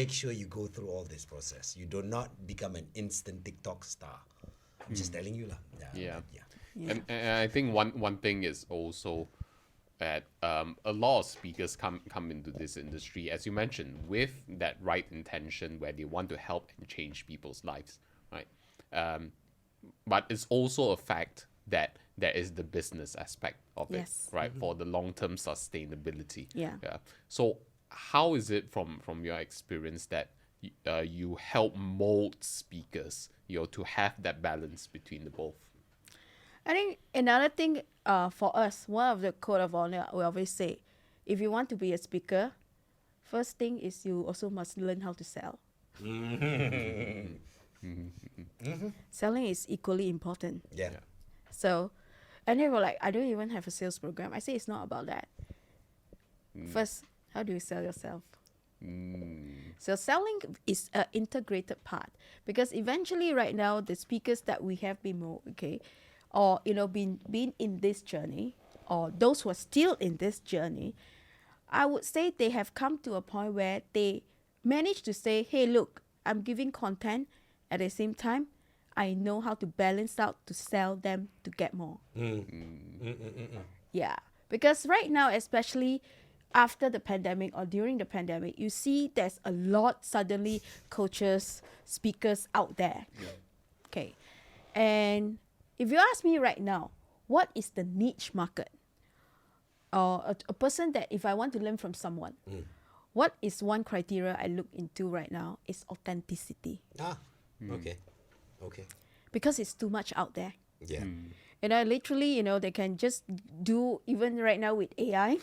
Speaker 3: sure you go through all this process. You do not become an instant TikTok star. I'm just telling you lah.
Speaker 2: Yeah.
Speaker 1: Yeah.
Speaker 2: And I think one thing is also that a lot of speakers come into this industry, as you mentioned, with that right intention where they want to help and change people's lives, right? But it's also a fact that there is the business aspect of
Speaker 1: Yes.
Speaker 2: it, right? For the long-term sustainability.
Speaker 1: Yeah.
Speaker 2: So how is it from your experience that you help mold speakers, to have that balance between the both?
Speaker 1: I think another thing for us, one of the code of honor, we always say, if you want to be a speaker, first thing is you also must learn how to sell. Selling is equally important.
Speaker 3: Yeah.
Speaker 1: So, and they were like, I don't even have a sales program. I say it's not about that. First, how do you sell yourself? So selling is an integrated part, because eventually right now the speakers that we have been or been in this journey, or those who are still in this journey, I would say they have come to a point where they manage to say, hey, look, I'm giving content, at the same time I know how to balance out to sell them to get more. Yeah, because right now, especially after the pandemic or during the pandemic, you see there's a lot suddenly coaches, speakers out there. Okay. And if you ask me right now, what is the niche market? Or a person that if I want to learn from someone, what is one criteria I look into right now is authenticity.
Speaker 3: Okay.
Speaker 1: Because it's too much out there.
Speaker 3: Yeah.
Speaker 1: Literally, they can just do, even right now with AI,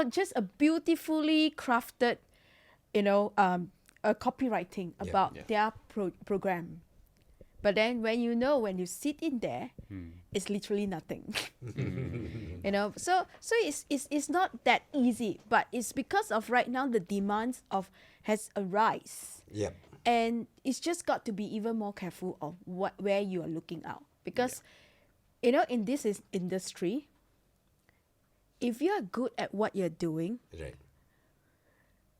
Speaker 1: just a beautifully crafted, a copywriting about their program. But then when you sit in there, it's literally nothing. So it's not that easy, but it's because of right now the demands has arise.
Speaker 3: Yep.
Speaker 1: And it's just got to be even more careful of where you are looking out. Because, in this industry, if you are good at what you're doing,
Speaker 3: Right.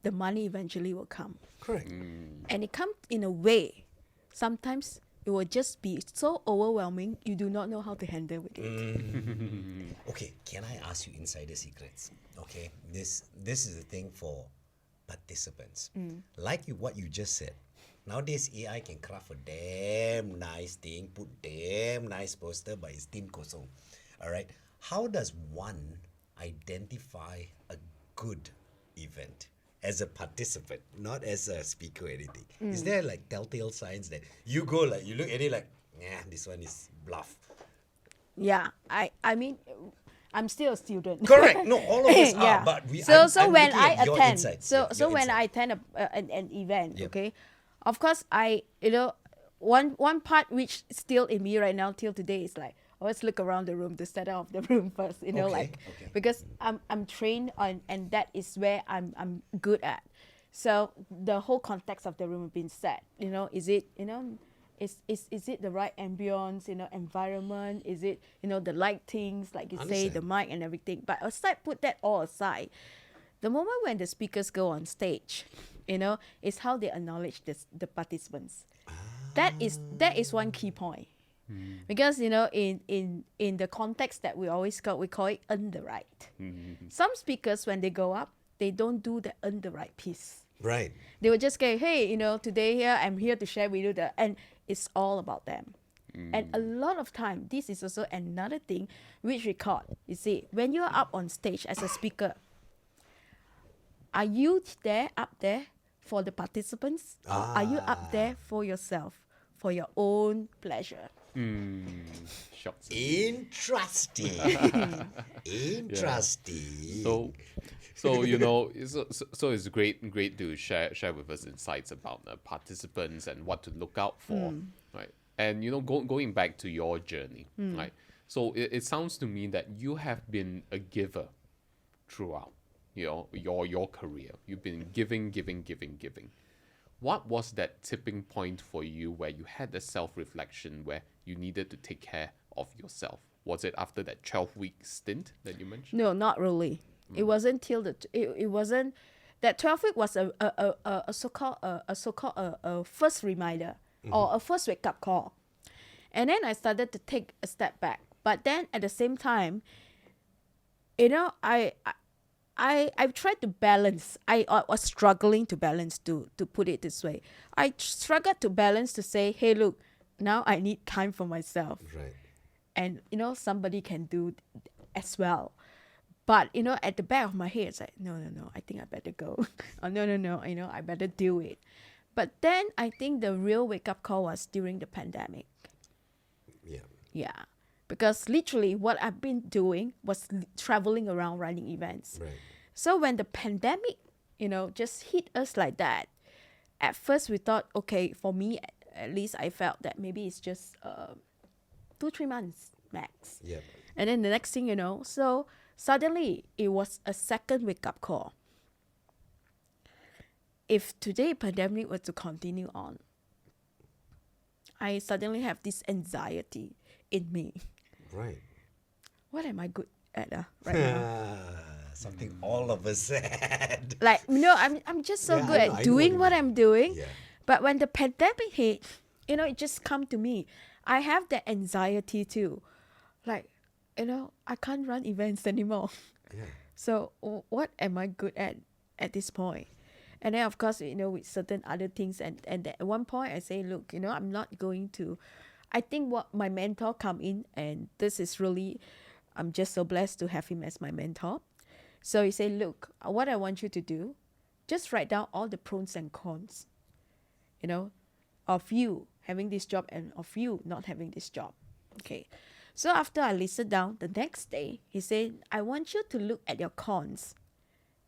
Speaker 1: the money eventually will come.
Speaker 3: Correct.
Speaker 1: And it comes in a way, sometimes it will just be so overwhelming, you do not know how to handle with it.
Speaker 3: Okay, can I ask you insider secrets? Okay, this is the thing for participants. Like what you just said. Nowadays, AI can craft a damn nice thing, put damn nice poster, but it's tin kosong. All right. How does one identify a good event as a participant, not as a speaker or anything? Is there like telltale signs that you go like, you look at it like, this one is bluff?
Speaker 1: Yeah, I mean, I'm still a student.
Speaker 3: Correct. No, all of us
Speaker 1: Yeah.
Speaker 3: are, but
Speaker 1: I'm when
Speaker 3: looking
Speaker 1: I
Speaker 3: at your
Speaker 1: attend,
Speaker 3: insights.
Speaker 1: so
Speaker 3: Yeah, your
Speaker 1: when
Speaker 3: insight.
Speaker 1: I attend an event,
Speaker 3: Yep.
Speaker 1: okay, of course one part which still in me right now till today is like, always look around the room, the setup of the room first,
Speaker 3: Okay.
Speaker 1: because I'm trained on, and that is where I'm good at. So the whole context of the room has been set. Is it is it the right ambience, environment? Is it the lightings, like you say, the
Speaker 3: Understand.
Speaker 1: mic and everything? But put that all aside. The moment when the speakers go on stage, is how they acknowledge the participants. That is one key point. Because in the context that we call it earn the right. Some speakers, when they go up, they don't do the earn the right piece.
Speaker 3: Right.
Speaker 1: They will just go, hey, today here I'm here to share with you and it's all about them. And a lot of time, this is also another thing which we caught. You see, when you're up on stage as a speaker, are you up there for the participants, or are you up there for yourself, for your own pleasure?
Speaker 2: Shots.
Speaker 3: Interesting. Interesting.
Speaker 2: So so it's great to share with us insights about participants and what to look out for, right? And going back to your journey, right? So it sounds to me that you have been a giver throughout, your career. You've been giving. What was that tipping point for you where you had the self-reflection where you needed to take care of yourself? Was it after that 12-week stint that you mentioned?
Speaker 1: No, not really. It wasn't till it wasn't that 12 week was a so-called first reminder or a first wake up call, and then I started to take a step back. But then at the same time, I've tried to balance. I was struggling to balance, to put it this way. I struggled to balance to say, hey, look, now I need time for myself.
Speaker 3: Right.
Speaker 1: And, somebody can do as well. But, at the back of my head, it's like, no, I think I better go. Oh, no, I better do it. But then I think the real wake-up call was during the pandemic.
Speaker 3: Yeah.
Speaker 1: Yeah. Because literally what I've been doing was traveling around running events.
Speaker 3: Right.
Speaker 1: So when the pandemic, just hit us like that, at first we thought, okay, for me, at least I felt that maybe it's just 2-3 months max.
Speaker 3: Yeah.
Speaker 1: And then the next thing so suddenly it was a second wake-up call. If today pandemic were to continue on, I suddenly have this anxiety in me.
Speaker 3: Right.
Speaker 1: What am I good at right now?
Speaker 3: Something all of us had.
Speaker 1: Like, I'm just so
Speaker 3: Yeah,
Speaker 1: good
Speaker 3: I know
Speaker 1: at
Speaker 3: what
Speaker 1: doing
Speaker 3: you
Speaker 1: what
Speaker 3: mean.
Speaker 1: I'm doing.
Speaker 3: Yeah.
Speaker 1: But when the pandemic hit, it just come to me. I have that anxiety too. Like, I can't run events anymore.
Speaker 3: Yeah.
Speaker 1: So what am I good at this point? And then, of course, with certain other things. And at one point I say, look, I'm not going to. I think what my mentor come in, and this is really, I'm just so blessed to have him as my mentor. So he said, look, what I want you to do, just write down all the pros and cons, of you having this job and of you not having this job. Okay. So after I listed down, the next day, he said, I want you to look at your cons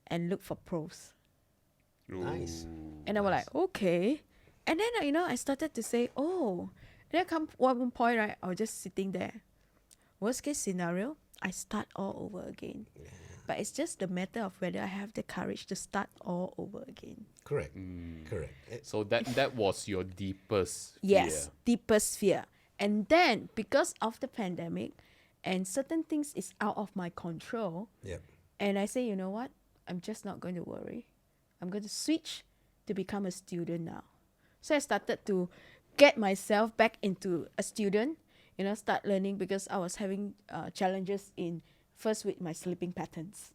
Speaker 1: and look for pros.
Speaker 3: Nice.
Speaker 1: And I was like, okay. And then, I started to say, oh, and then come one point, right, I was just sitting there. Worst case scenario, I start all over again. Yeah. But it's just the matter of whether I have the courage to start all over again.
Speaker 3: Correct. Correct.
Speaker 2: So that was your deepest
Speaker 1: Yes,
Speaker 2: fear.
Speaker 1: deepest fear. And then because of the pandemic and certain things is out of my control,
Speaker 3: Yeah.
Speaker 1: and I say, you know what? I'm just not going to worry. I'm going to switch to become a student now. So I started to get myself back into a student, start learning, because I was having challenges first with my sleeping patterns.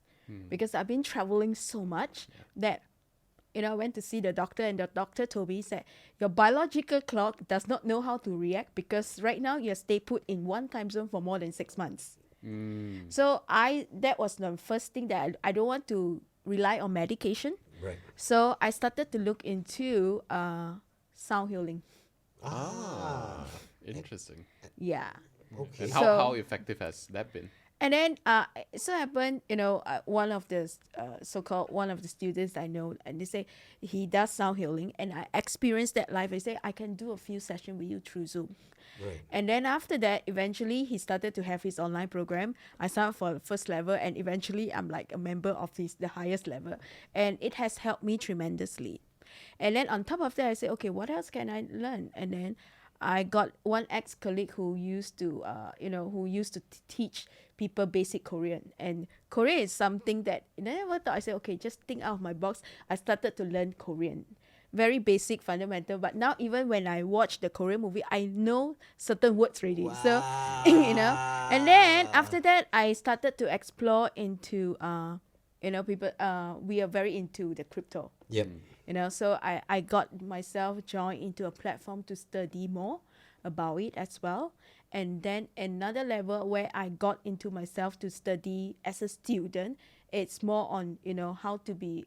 Speaker 1: Because I've been traveling so much that, I went to see the doctor, and the doctor told me that your biological clock does not know how to react, because right now you stay put in one time zone for more than 6 months. So that was the first thing that I don't want to rely on medication.
Speaker 3: Right.
Speaker 1: So I started to look into sound healing.
Speaker 2: Interesting.
Speaker 1: Yeah.
Speaker 3: Okay.
Speaker 2: And
Speaker 1: So-
Speaker 2: how effective has that been?
Speaker 1: And then it so happened, one of the so-called one of the students I know, and they say he does sound healing, and I experienced that live. I say I can do a few sessions with you through Zoom.
Speaker 3: Right.
Speaker 1: And then after that, eventually he started to have his online program. I signed up for the first level, and eventually I'm like a member of the highest level, and it has helped me tremendously. And then on top of that, I said, okay, what else can I learn? And then I got one ex-colleague who used to teach people basic Korean. And Korean is something that I never thought. I said, okay, just think out of my box. I started to learn Korean. Very basic, fundamental. But now even when I watch the Korean movie, I know certain words already.
Speaker 3: Wow.
Speaker 1: So, And then after that, I started to explore into People, we are very into the crypto.
Speaker 3: Yep.
Speaker 1: So I got myself joined into a platform to study more about it as well. And then another level where I got into myself to study as a student, it's more on, how to be,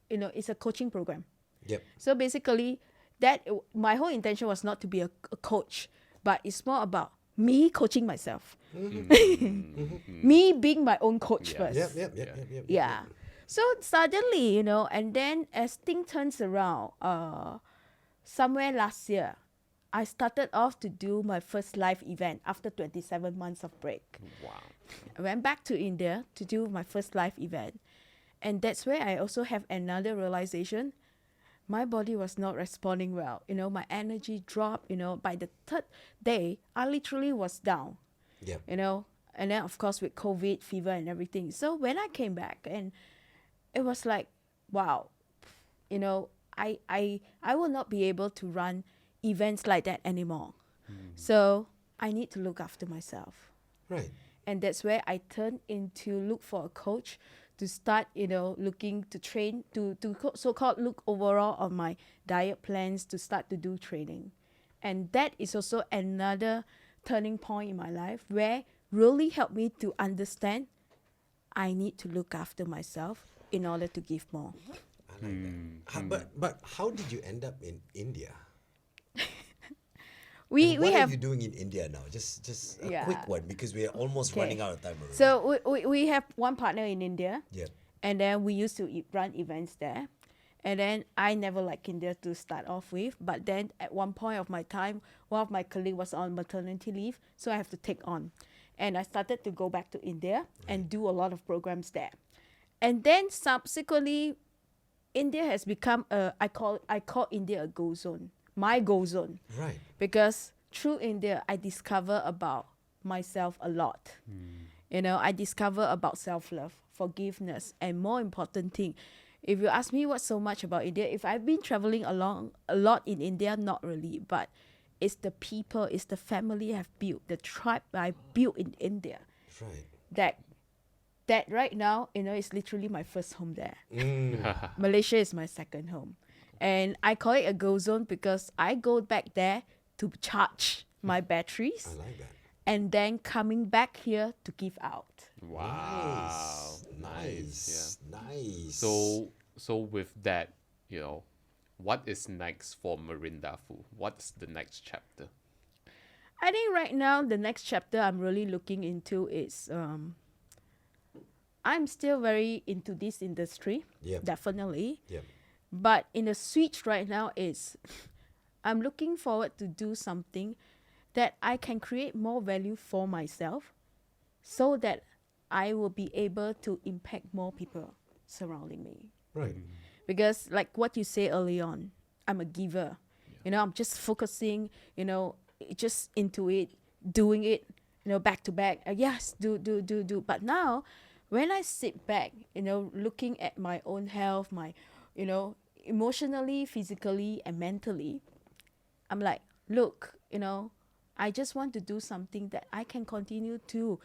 Speaker 1: it's a coaching program.
Speaker 3: Yep.
Speaker 1: So basically, that my whole intention was not to be a coach, but it's more about me coaching myself, me being my own coach
Speaker 2: Yeah.
Speaker 1: first.
Speaker 3: Yep.
Speaker 1: Yeah. So suddenly, and then as thing turns around, somewhere last year, I started off to do my first live event after 27 months of break.
Speaker 2: Wow.
Speaker 1: I went back to India to do my first live event. And that's where I also have another realization. My body was not responding well. My energy dropped. By the third day, I literally was down.
Speaker 3: Yep.
Speaker 1: And then of course with COVID, fever and everything. So when I came back, and it was like, wow, I will not be able to run events like that anymore. So I need to look after myself.
Speaker 3: Right.
Speaker 1: And that's where I turned into look for a coach to start, looking to train, to so-called look overall on my diet plans to start to do training. And that is also another turning point in my life where really helped me to understand I need to look after myself in order to give more.
Speaker 3: I like that. But how did you end up in India?
Speaker 1: We
Speaker 3: What
Speaker 1: have
Speaker 3: are you doing in India now? Just a
Speaker 1: Yeah.
Speaker 3: quick one because we are almost
Speaker 1: Okay.
Speaker 3: running out of time already.
Speaker 1: So we have one partner in India.
Speaker 3: Yep.
Speaker 1: And then we used to run events there. And then I never liked India to start off with. But then at one point of my time, one of my colleagues was on maternity leave. So I have to take on. And I started to go back to India and do a lot of programs there. And then subsequently, India has become I call India a go zone. My go zone.
Speaker 3: Right.
Speaker 1: Because through India, I discover about myself a lot. I discover about self-love, forgiveness, and more important thing, if you ask me what's so much about India, if I've been traveling along a lot in India, not really, but it's the people, it's the family I've built, the tribe I built in India.
Speaker 3: Right.
Speaker 1: That right now, is literally my first home there. Malaysia is my second home. And I call it a go zone because I go back there to charge my batteries
Speaker 3: I like that.
Speaker 1: and then coming back here to give out.
Speaker 2: Wow.
Speaker 3: Nice. Nice.
Speaker 2: So with that, what is next for Merinda Foo? What's the next chapter?
Speaker 1: I think right now the next chapter I'm really looking into is I'm still very into this industry,
Speaker 3: Yep.
Speaker 1: definitely.
Speaker 3: Yep.
Speaker 1: But in the switch right now is I'm looking forward to do something that I can create more value for myself so that I will be able to impact more people surrounding me.
Speaker 3: Right.
Speaker 1: Because like what you say early on, I'm a giver. I'm just focusing, just into it, doing it, back to back. Yes, do. But now when I sit back, looking at my own health, my, emotionally, physically, and mentally, I'm like, look, I just want to do something that I can continue to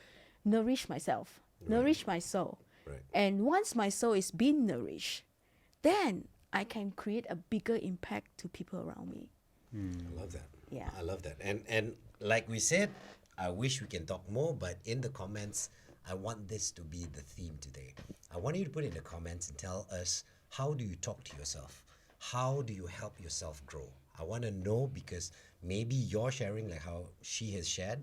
Speaker 1: nourish myself, nourish my soul.
Speaker 3: Right.
Speaker 1: And once my soul is being nourished, then I can create a bigger impact to people around me.
Speaker 3: I love that.
Speaker 1: Yeah.
Speaker 3: I love that. And like we said, I wish we can talk more, but in the comments, I want this to be the theme today. I want you to put in the comments and tell us, how do you talk to yourself? How do you help yourself grow? I want to know because maybe your sharing, like how she has shared,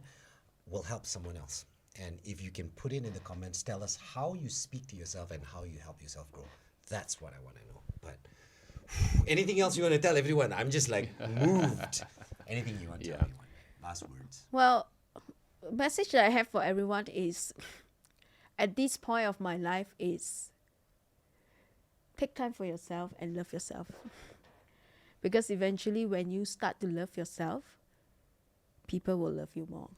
Speaker 3: will help someone else. And if you can put it in the comments, tell us how you speak to yourself and how you help yourself grow. That's what I want to know. But anything else you want to tell everyone? I'm just like moved. Anything you want to tell everyone? Last words.
Speaker 1: Well, message that I have for everyone is, at this point of my life is, take time for yourself and love yourself. Because eventually when you start to love yourself, people will love you more.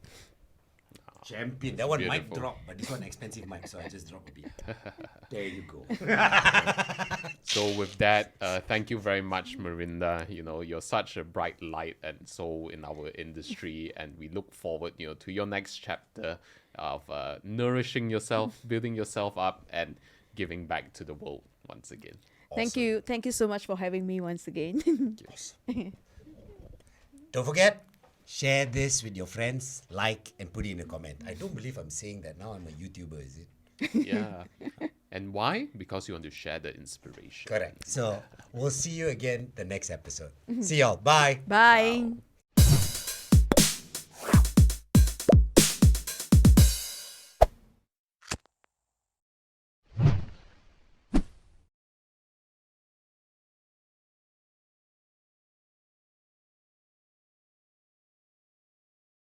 Speaker 3: Champion. That one might
Speaker 2: Beautiful.
Speaker 3: drop, but this one expensive mic, so I just drop a bit. There you go.
Speaker 2: So with that, thank you very much, Merinda. You're such a bright light and soul in our industry, and we look forward, to your next chapter of nourishing yourself, building yourself up, and giving back to the world once again.
Speaker 1: Thank
Speaker 3: Awesome.
Speaker 1: you. Thank you so much for having me once again.
Speaker 3: Don't forget, share this with your friends, like, and put it in a comment. I don't believe I'm saying that now. I'm a YouTuber, is it?
Speaker 2: Yeah. And why? Because you want to share the inspiration.
Speaker 3: Correct. So we'll see you again the next episode. See y'all. Bye.
Speaker 1: Bye.